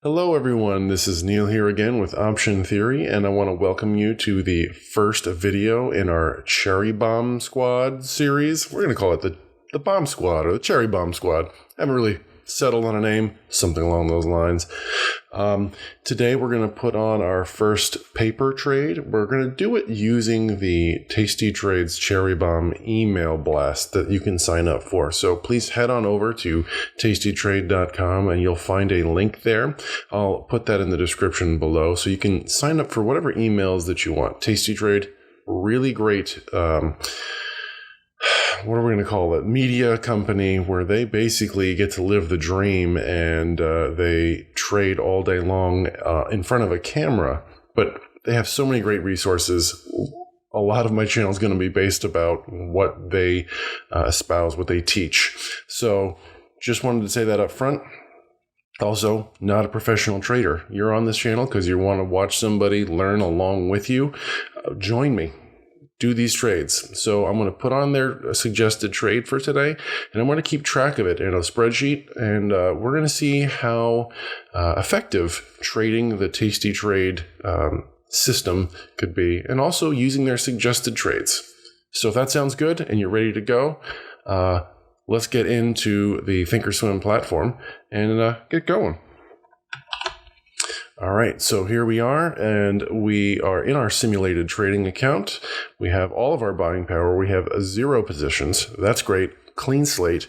Hello everyone, this is Neil here again with Option Theory, and I want to welcome you to the first video in our Cherry Bomb Squad series. We're going to call it the Bomb Squad or the Cherry Bomb Squad. I haven't really settled on a name, something along those lines. Today we're going to put on our first paper trade. We're going to do it using the TastyTrade's Cherry Bomb email blast that you can sign up for. So please head on over to TastyTrade.com and you'll find a link there. I'll put that in the description below so you can sign up for whatever emails that you want. TastyTrade, really great what are we going to call it? Media company where they basically get to live the dream and they trade all day long in front of a camera. But they have so many great resources. A lot of my channel is going to be based about what they espouse, what they teach. So just wanted to say that up front. Also, not a professional trader. You're on this channel because you want to watch somebody learn along with you. Join me. Do these trades. So I'm going to put on their suggested trade for today, and I'm going to keep track of it in a spreadsheet, and we're going to see how effective trading the TastyTrade system could be, and also using their suggested trades. So if that sounds good and you're ready to go, let's get into the Thinkorswim platform and get going. All right, so here we are, and we are in our simulated trading account. We have all of our buying power. We have 0 positions. That's great. Clean slate.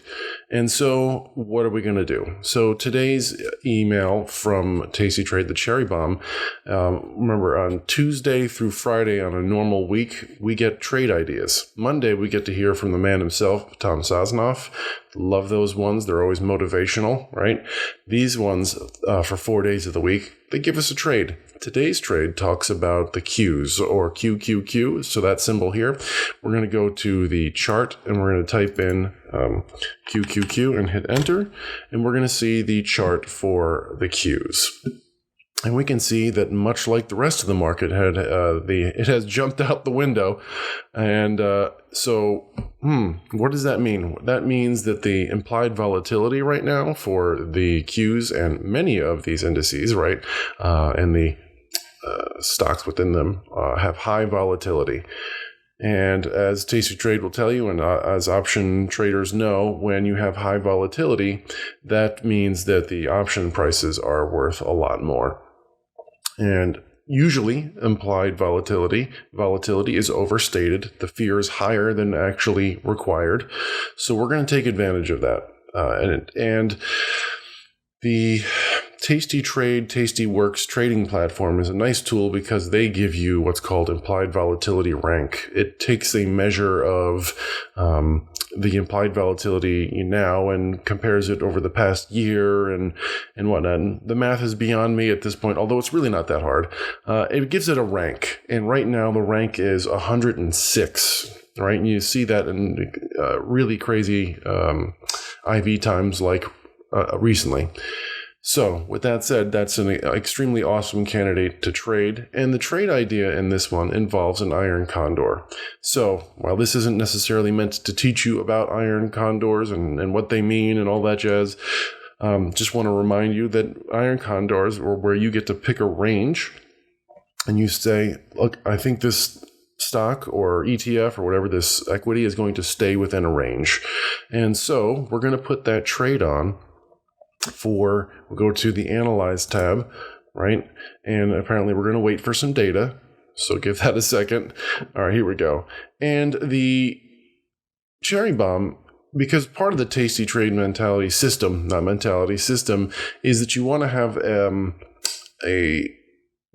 And so what are we going to do? So today's email from TastyTrade, the Cherry Bomb, remember on Tuesday through Friday on a normal week, we get trade ideas. Monday, we get to hear from the man himself, Tom Sosnoff. Love those ones. They're always motivational, right? These ones for 4 days of the week, they give us a trade. Today's trade talks about the Qs or QQQ. So that symbol here, we're going to go to the chart and we're going to type in QQQ and hit enter. And we're going to see the chart for the Qs. And we can see that much like the rest of the market, it has jumped out the window. And what does that mean? That means that the implied volatility right now for the Qs and many of these indices, right, and the stocks within them have high volatility. And as TastyTrade will tell you, and as option traders know, when you have high volatility, that means that the option prices are worth a lot more. And usually implied volatility is overstated. The fear is higher than actually required. So we're going to take advantage of that. And the TastyTrade, TastyWorks trading platform is a nice tool because they give you what's called implied volatility rank. It takes a measure of the implied volatility now and compares it over the past year and whatnot. And the math is beyond me at this point, although it's really not that hard. It gives it a rank. And right now the rank is 106. Right? And you see that in really crazy IV times like recently. So with that said, that's an extremely awesome candidate to trade. And the trade idea in this one involves an iron condor. So while this isn't necessarily meant to teach you about iron condors and what they mean and all that jazz, just want to remind you that iron condors are where you get to pick a range and you say, look, I think this stock or ETF or whatever this equity is going to stay within a range. And so we're going to put that trade on. We'll go to the Analyze tab, right? And apparently we're going to wait for some data. So give that a second. All right, here we go. And the Cherry Bomb, because part of the TastyTrade system is that you want to have a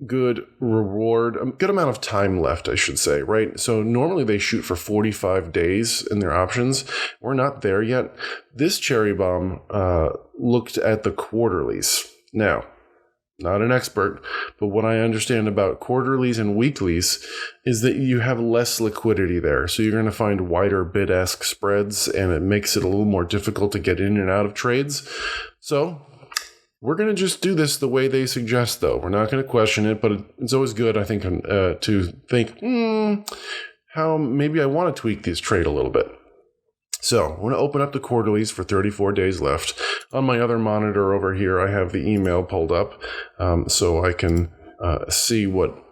good reward, a good amount of time left, I should say, right? So normally they shoot for 45 days in their options. We're not there yet. This Cherry Bomb looked at the quarterlies. Now, not an expert, but what I understand about quarterlies and weeklies is that you have less liquidity there. So you're going to find wider bid-ask spreads, and it makes it a little more difficult to get in and out of trades. So we're going to just do this the way they suggest, though. We're not going to question it, but it's always good, I think, to think, how maybe I want to tweak this trade a little bit. So I'm going to open up the quarterlies for 34 days left. On my other monitor over here, I have the email pulled up so I can see what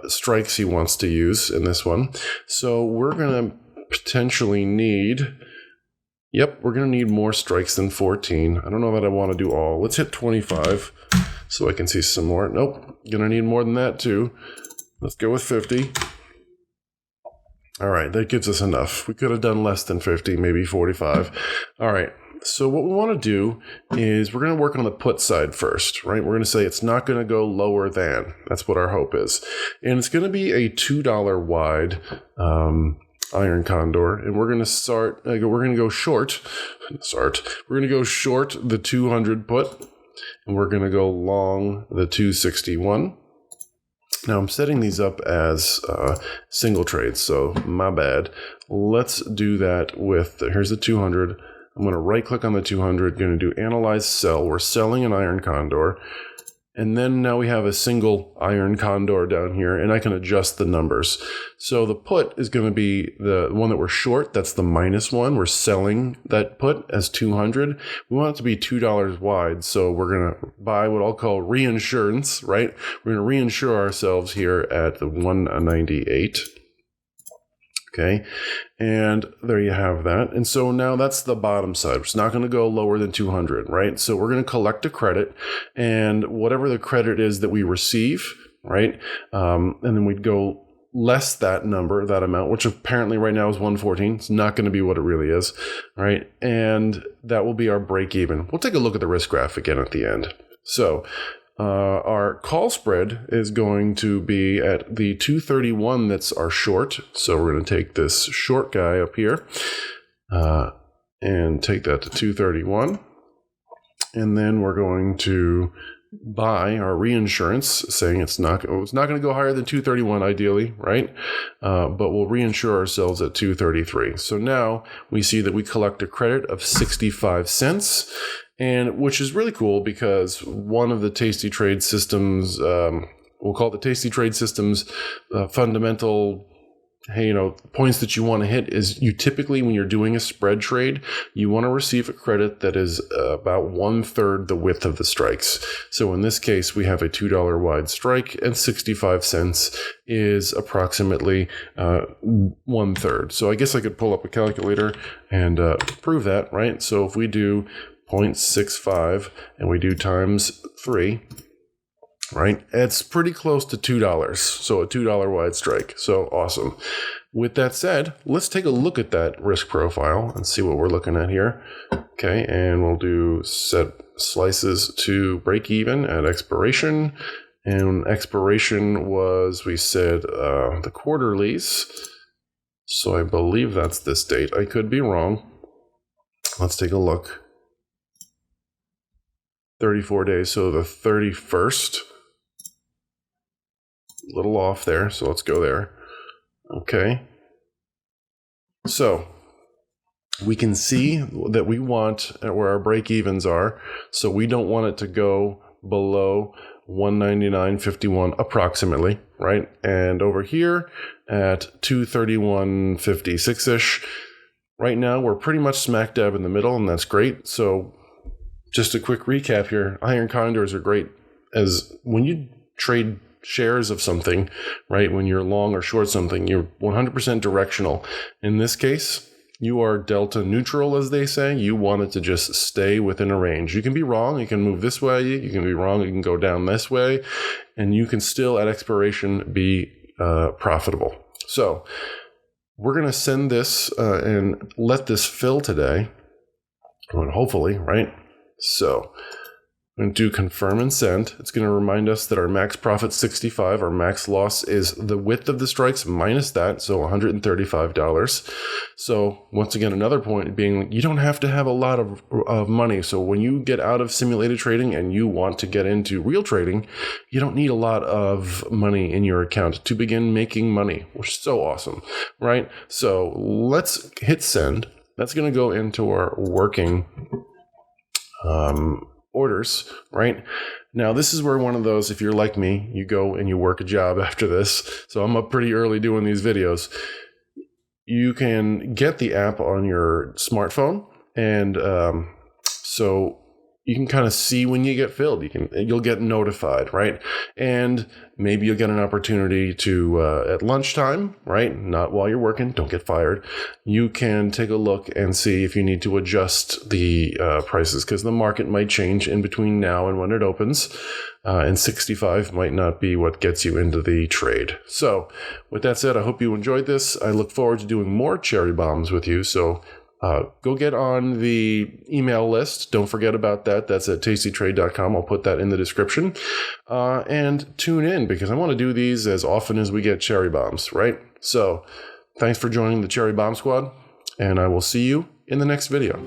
strikes he wants to use in this one. So we're going to potentially need... Yep, we're going to need more strikes than 14. I don't know that I want to do all. Let's hit 25 so I can see some more. Nope, going to need more than that too. Let's go with 50. All right, that gives us enough. We could have done less than 50, maybe 45. All right, so what we want to do is we're going to work on the put side first, right? We're going to say it's not going to go lower than. That's what our hope is. And it's going to be a $2 wide iron condor, and we're going to start, we're going to go short. We're going to go short the 200 put, and we're going to go long the 261. Now I'm setting these up as single trades, so my bad. Let's do that with, here's the 200. I'm going to right click on the 200, going to do analyze sell. We're selling an iron condor. And then now we have a single iron condor down here, and I can adjust the numbers. So the put is going to be the one that we're short. That's the -1. We're selling that put as 200. We want it to be $2 wide, so we're going to buy what I'll call reinsurance, right? We're going to reinsure ourselves here at the 198. Okay, and there you have that. And so now that's the bottom side. It's not going to go lower than 200, right? So we're going to collect a credit, and whatever the credit is that we receive, right? And then we'd go less that number, that amount, which apparently right now is 114. It's not going to be what it really is, right? And that will be our break even. We'll take a look at the risk graph again at the end. So our call spread is going to be at the 231. That's our short. So we're going to take this short guy up here and take that to 231. And then we're going to buy our reinsurance, saying it's not going to go higher than 231 ideally, right? But we'll reinsure ourselves at 233. So now we see that we collect a credit of 65 cents. And which is really cool because one of the TastyTrade systems, we'll call it the TastyTrade systems fundamental, points that you want to hit is you typically, when you're doing a spread trade, you want to receive a credit that is about 1/3 the width of the strikes. So in this case, we have a $2 wide strike, and 65 cents is approximately 1/3. So I guess I could pull up a calculator and prove that, right? So if we do 0.65 and we do times 3, right? It's pretty close to $2. So a $2 wide strike. So awesome. With that said, let's take a look at that risk profile and see what we're looking at here. Okay, and we'll do set slices to break even at expiration. And expiration was, we said, the quarterlies. So I believe that's this date. I could be wrong. Let's take a look. 34 days, so the 31st. A little off there, so let's go there. Okay. So we can see that we want where our break-evens are, so we don't want it to go below 199.51 approximately, right? And over here at 231.56-ish, right now we're pretty much smack dab in the middle, and that's great. So just a quick recap here. Iron condors are great as when you trade shares of something, right? When you're long or short something, you're 100% directional. In this case, you are delta neutral, as they say. You want it to just stay within a range. You can be wrong. You can move this way. You can be wrong. You can go down this way. And you can still, at expiration, be profitable. So we're going to send this and let this fill today. Hopefully, right? So I'm going to do confirm and send. It's going to remind us that our max profit 65, our max loss is the width of the strikes minus that, so $135. So once again, another point being you don't have to have a lot of money. So when you get out of simulated trading and you want to get into real trading, you don't need a lot of money in your account to begin making money, which is so awesome, right? So let's hit send. That's going to go into our working orders, right? Now, this is where one of those, if you're like me, you go and you work a job after this. So I'm up pretty early doing these videos. you can get the app on your smartphone, and so you can kind of see when you get filled. You'll get notified, right? And maybe you'll get an opportunity to at lunchtime, right? Not while you're working. Don't get fired. You can take a look and see if you need to adjust the prices, because the market might change in between now and when it opens. And 65 might not be what gets you into the trade. So with that said, I hope you enjoyed this. I look forward to doing more cherry bombs with you. So go get on the email list. Don't forget about that. That's at TastyTrade.com. I'll put that in the description. And tune in, because I want to do these as often as we get cherry bombs, right? So thanks for joining the Cherry Bomb Squad, and I will see you in the next video.